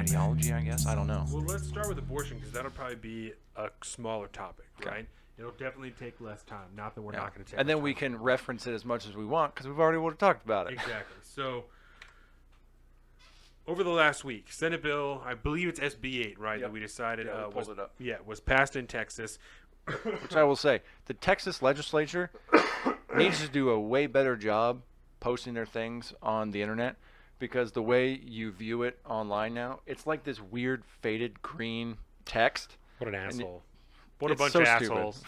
ideology, I guess. I don't know. Well, let's start with abortion because that'll probably be a smaller topic, right? It'll definitely take less time. Not that we're not going to take. And then we can reference it as much as we want because we've already would have talked about it. Exactly. So over the last week, Senate bill, I believe it's SB 8, right? Yep. That we decided we pulled it up. was passed in Texas. Which I will say, the Texas legislature needs to do a way better job posting their things on the internet, because the way you view it online now, it's like this weird faded green text. What an asshole. What a It's bunch so of stupid. assholes.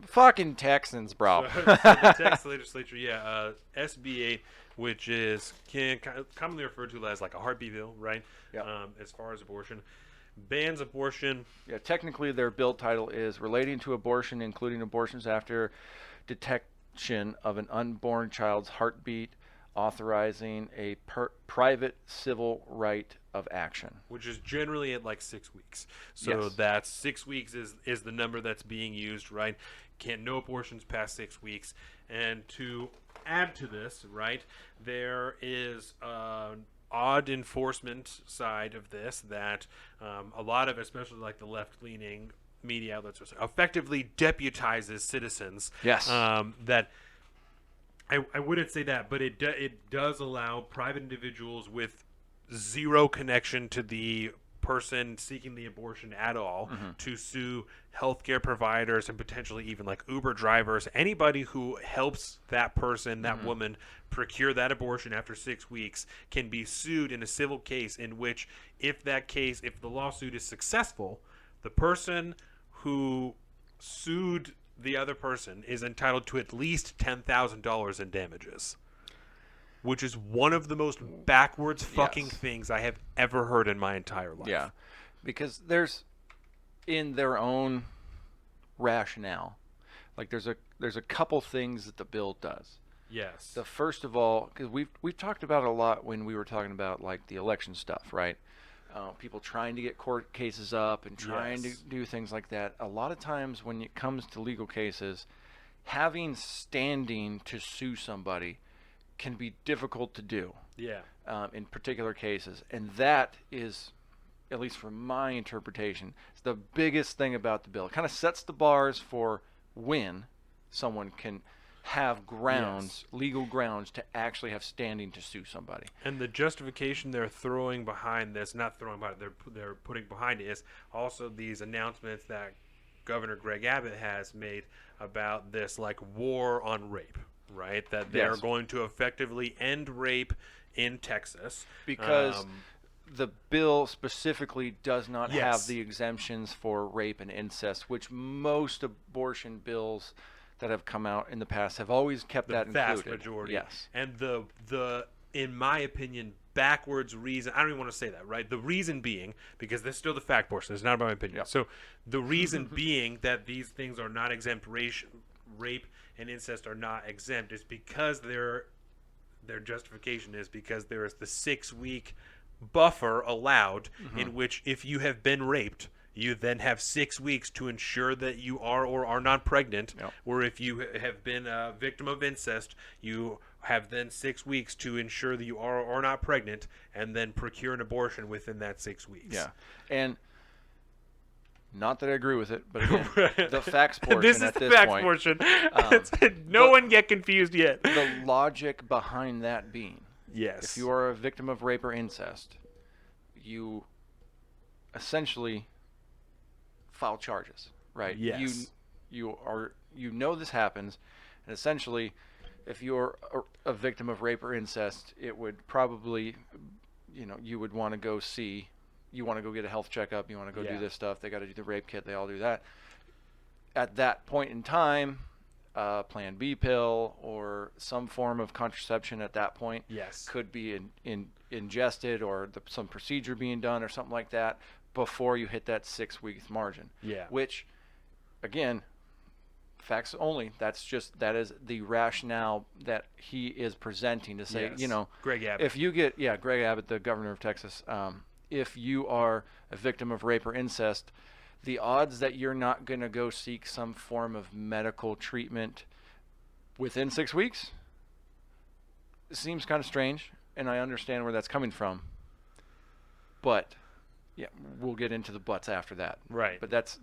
Fucking Texans, bro. So the Texas legislature, SB 8, which is commonly referred to as like a heartbeat bill, right? Yep. As far as abortion. Bans abortion. Yeah, technically their bill title is relating to abortion, including abortions after detection of an unborn child's heartbeat, authorizing a private civil right of action. Which is generally at like 6 weeks. So Yes. that's 6 weeks is the number that's being used, right? No abortions past 6 weeks. And to add to this, right, there is odd enforcement side of this that a lot of, especially like the left-leaning media outlets, effectively deputizes citizens. Yes. That I wouldn't say that, but it does allow private individuals with zero connection to the person seeking the abortion at all to sue healthcare providers and potentially even like Uber drivers, anybody who helps that person, that woman, procure that abortion after 6 weeks can be sued in a civil case, in which if the lawsuit is successful, the person who sued the other person is entitled to at least $10,000 in damages, which is one of the most backwards fucking things I have ever heard in my entire life. Yeah, because there's, in their own rationale, like there's a couple things that the bill does. Yes. The first of all, because we've talked about it a lot when we were talking about like the election stuff, right? People trying to get court cases up and trying to do things like that. A lot of times when it comes to legal cases, having standing to sue somebody can be difficult to do. Yeah. In particular cases, and that is, at least from my interpretation, is the biggest thing about the bill. It kind of sets the bars for when someone can have grounds, legal grounds, to actually have standing to sue somebody. And the justification they're throwing behind this, not throwing behind it, they're putting behind it, is also these announcements that Governor Greg Abbott has made about this like war on rape, right? That they're going to effectively end rape in Texas. Because the bill specifically does not have the exemptions for rape and incest, which most abortion bills that have come out in the past have always kept that included. The vast majority. Yes. And the in my opinion, backwards reason, I don't even want to say that, right? The reason being, because this is still the fact portion, it's not about my opinion. Yep. So the reason being that these things are not exempt, rape and incest are not exempt, is because their justification is because there is the 6 week buffer allowed in which if you have been raped, you then have 6 weeks to ensure that you are or are not pregnant. Yep. Or if you have been a victim of incest, you have then 6 weeks to ensure that you are or are not pregnant, and then procure an abortion within that 6 weeks. Yeah. And not that I agree with it, but again, the facts portion at this point. This is the facts portion. No one get confused yet. The logic behind that being, Yes. if you are a victim of rape or incest, you essentially file charges, right? Yes. You know this happens, and essentially, if you're a victim of rape or incest, it would probably, you would want to go see, you want to go get a health checkup, you want to go do this stuff. They got to do the rape kit. They all do that. At that point in time, Plan B pill or some form of contraception at that point could be ingested, or some procedure being done or something like that before you hit that 6 weeks margin. Yeah. Which, again, facts only. That is the rationale that he is presenting to say, Greg Abbott. if you get, Greg Abbott, the governor of Texas, if you are a victim of rape or incest, the odds that you're not going to go seek some form of medical treatment within 6 weeks seems kind of strange, and I understand where that's coming from. But Yeah, we'll get into the buts after that. Right. But that's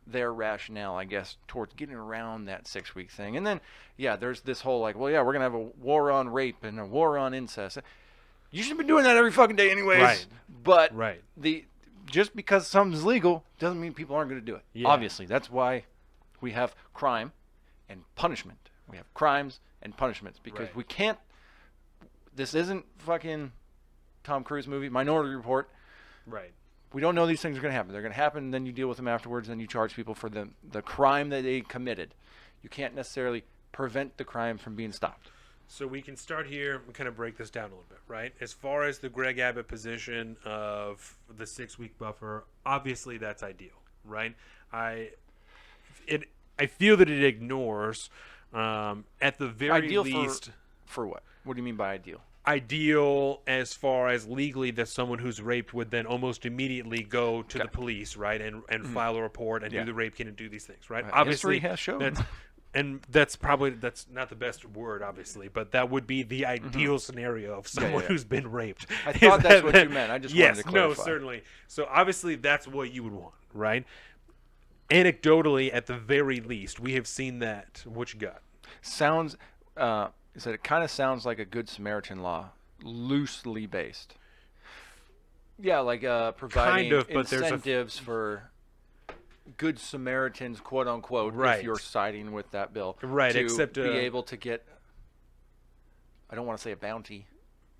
their rationale, I guess, towards getting around that 6-week thing. And then, yeah, there's this whole like, well, yeah, we're gonna have a war on rape and a war on incest. You should have been doing that every fucking day, anyways. Right. But Right. just because something's legal doesn't mean people aren't going to do it. Yeah. Obviously, that's why we have crime and punishment. We have crimes and punishments because Right. we can't. This isn't fucking Tom Cruise movie, Minority Report. Right. We don't know these things are going to happen. They're going to happen, and then you deal with them afterwards, and then you charge people for the crime that they committed. You can't necessarily prevent the crime from being stopped. So we can start here and kind of break this down a little bit, right? As far as the Greg Abbott position of the 6-week buffer, obviously that's ideal, right? I feel that it ignores, at the very Ideal least, for what? What do you mean by ideal? ideal as far as legally that someone who's raped would then almost immediately go to the police, right, and file a report and do the rape kit and do these things, right? Obviously, history has shown. That's not the best word, obviously, but that would be the ideal scenario of someone who's been raped. I thought that's what you meant. I just wanted to clarify. No, certainly. So obviously that's what you would want, right? Anecdotally, at the very least, we have seen that. What you got? Sounds. Is that it kind of sounds like a Good Samaritan law, loosely based. Yeah, like providing Kind of, but incentives for Good Samaritans, quote unquote, Right. if you're siding with that bill. Right, to except, be able to get, I don't want to say a bounty,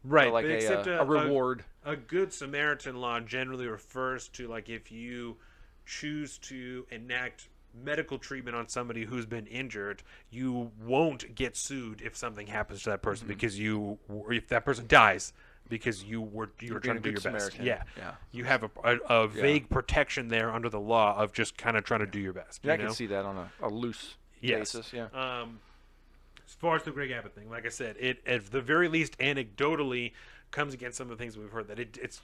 Right, but like but except a reward. A Good Samaritan law generally refers to like if you choose to enact medical treatment on somebody who's been injured, you won't get sued if something happens to that person because if that person dies because you were trying to do your best. Yeah. You have a vague protection there under the law of just kind of trying to do your best. Yeah, I you know? can see that on a loose basis. Yeah. As far as the Greg Abbott thing, like I said, it at the very least anecdotally comes against some of the things we've heard that it's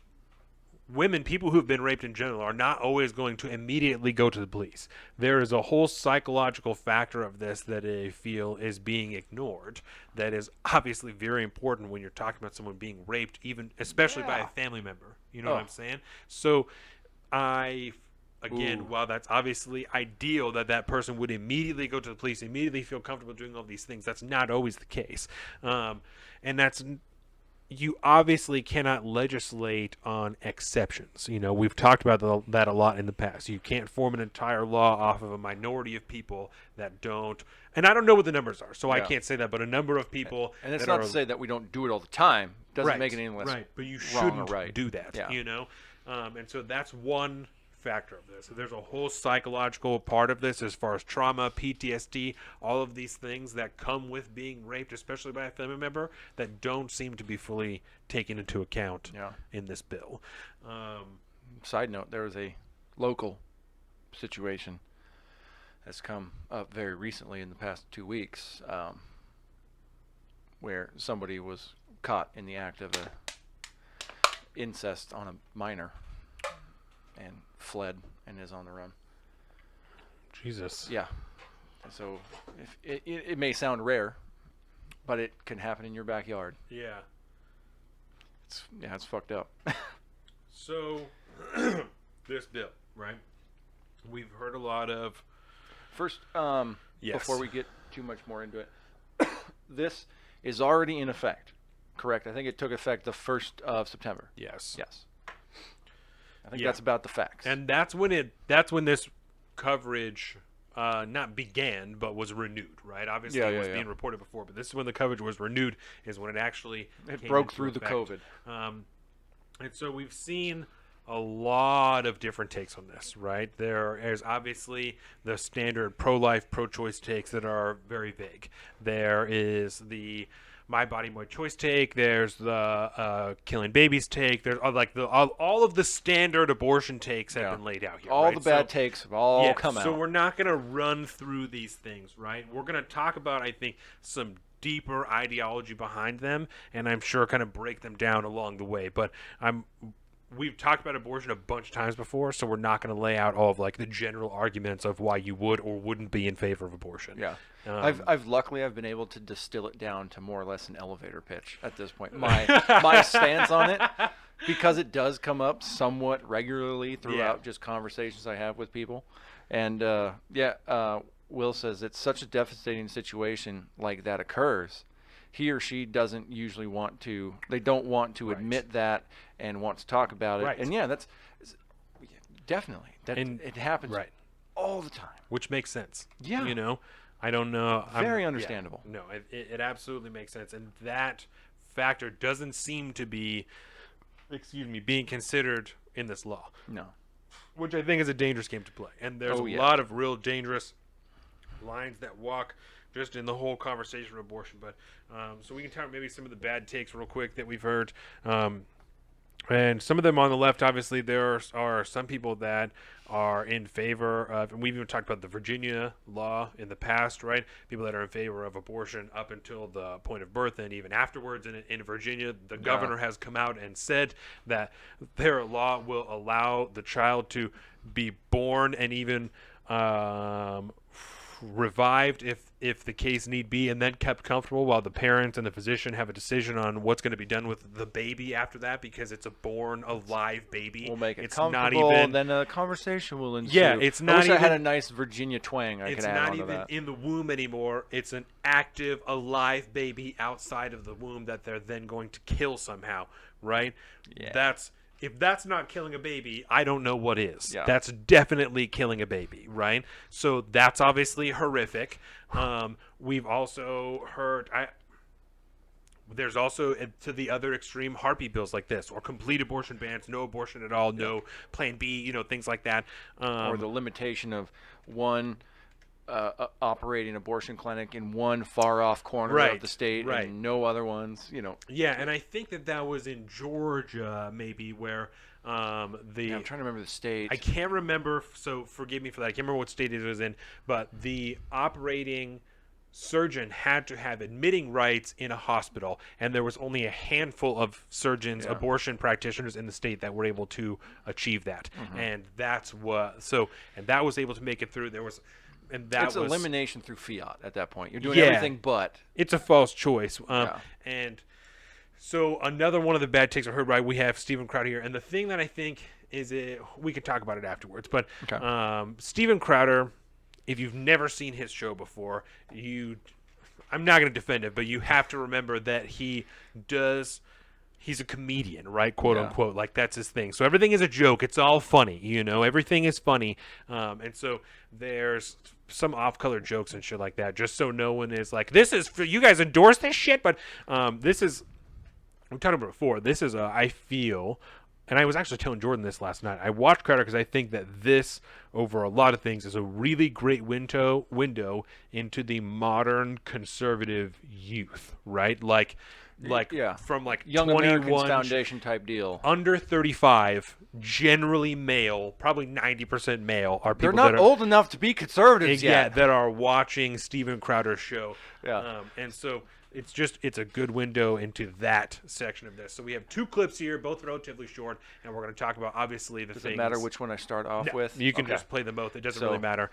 women, people who've been raped in general, are not always going to immediately go to the police. There is a whole psychological factor of this that I feel is being ignored. That is obviously very important when you're talking about someone being raped, even especially by a family member. You know what I'm saying? So, while that's obviously ideal that person would immediately go to the police, immediately feel comfortable doing all these things, that's not always the case, and that's. You obviously cannot legislate on exceptions. You know, we've talked about that a lot in the past. You can't form an entire law off of a minority of people that don't. And I don't know what the numbers are, so I can't say that. But a number of people. And it's not to say that we don't do it all the time. Doesn't make it any less right. But you wrong or shouldn't do that. Yeah. You know, and so that's one factor of this. So there's a whole psychological part of this as far as trauma, PTSD, all of these things that come with being raped, especially by a family member, that don't seem to be fully taken into account in this bill. Side note, there was a local situation that's come up very recently in the past 2 weeks where somebody was caught in the act of incest on a minor and fled and is on the run. Jesus. Yeah. So it may sound rare, but it can happen in your backyard. Yeah. It's fucked up. So this bill, right? We've heard a lot of. First, before we get too much more into it, this is already in effect, correct? I think it took effect the 1st of September. Yes. Yes. I think that's about the facts. And that's when this coverage not began, but was renewed, right? Obviously, it was being reported before, but this is when the coverage was renewed, is when it actually broke through the COVID. And so we've seen a lot of different takes on this, right? There is obviously the standard pro-life, pro-choice takes that are very vague. There is the my body, my choice take. There's the killing babies take. There's all of the standard abortion takes have been laid out here. All right? the bad takes have all come out. So we're not going to run through these things, right? We're going to talk about, I think, some deeper ideology behind them, and I'm sure kind of break them down along the way. But we've talked about abortion a bunch of times before, so we're not going to lay out all of like the general arguments of why you would or wouldn't be in favor of abortion. Yeah. I've luckily been able to distill it down to more or less an elevator pitch at this point. My stance on it because it does come up somewhat regularly throughout Yeah. just conversations I have with people. And Will says it's such a devastating situation like that occurs. He or she doesn't usually want to. They don't want to Right. admit that and want to talk about it. Right. And yeah, that's definitely that And it happens right. all the time. Which makes sense. Yeah. You know, I don't know. Very yeah, understandable. no, it absolutely makes sense. And that factor doesn't seem to be, excuse me, being considered in this law, No. which I think is a dangerous game to play. And there's Oh, a yeah. lot of real dangerous lines that walk just in the whole conversation of abortion. But so we can talk maybe some of the bad takes real quick that we've heard. And some of them on the left, obviously, there are some people that are in favor of, and we've even talked about the Virginia law in the past, right? People that are in favor of abortion up until the point of birth and even afterwards. In Virginia, the governor has come out and said that their law will allow the child to be born and even revived if the case need be, and then kept comfortable while the parents and the physician have a decision on what's going to be done with the baby after that, because it's a born alive baby. We'll make it it's comfortable, not even then a conversation will ensue. Yeah, it's I not wish I had a even- nice Virginia twang I it's could add not onto even that. in the womb anymore. It's an active alive baby outside of the womb that they're then going to kill somehow, right? Yeah. If that's not killing a baby, I don't know what is. Yeah. That's definitely killing a baby, right? So that's obviously horrific. We've also heard there's also to the other extreme heartbeat bills like this, or complete abortion bans, no abortion at all, no Plan B, things like that. Or the limitation of one operating abortion clinic in one far off corner Right, of the state right. and no other ones. Yeah, and I think that was in Georgia, maybe, where I'm trying to remember the state. I can't remember, so forgive me for that. I can't remember what state it was in, but the operating surgeon had to have admitting rights in a hospital, and there was only a handful of surgeons, abortion practitioners in the state that were able to achieve that. And that's and that was able to make it through. It's elimination through fiat at that point. You're doing Yeah. everything but. It's a false choice. Yeah. And so another one of the bad takes I heard, right, we have Steven Crowder here. And the thing that I think is we could talk about it afterwards. But Okay. Steven Crowder, if you've never seen his show before, I'm not going to defend it, but you have to remember that he's a comedian, right? Quote unquote. Like, that's his thing. So everything is a joke. It's all funny, everything is funny. And so there's some off-color jokes and shit like that, just so no one is like, this is for you guys endorse this shit. But this is, we talked about it before. This is I feel, and I was actually telling Jordan this last night. I watched Crowder because I think that this, over a lot of things, is a really great window into the modern conservative youth, right? Like from like Young Americans 21 Foundation type deal. under 35, generally male, probably 90% male, are They're people not that are old enough to be conservatives yet. that are watching Steven Crowder's show. Yeah. And so it's a good window into that section of this. So we have two clips here, both relatively short, and we're going to talk about, obviously, the Does things. it matter which one I start off with? You can Okay. just play them both. It doesn't So, really matter.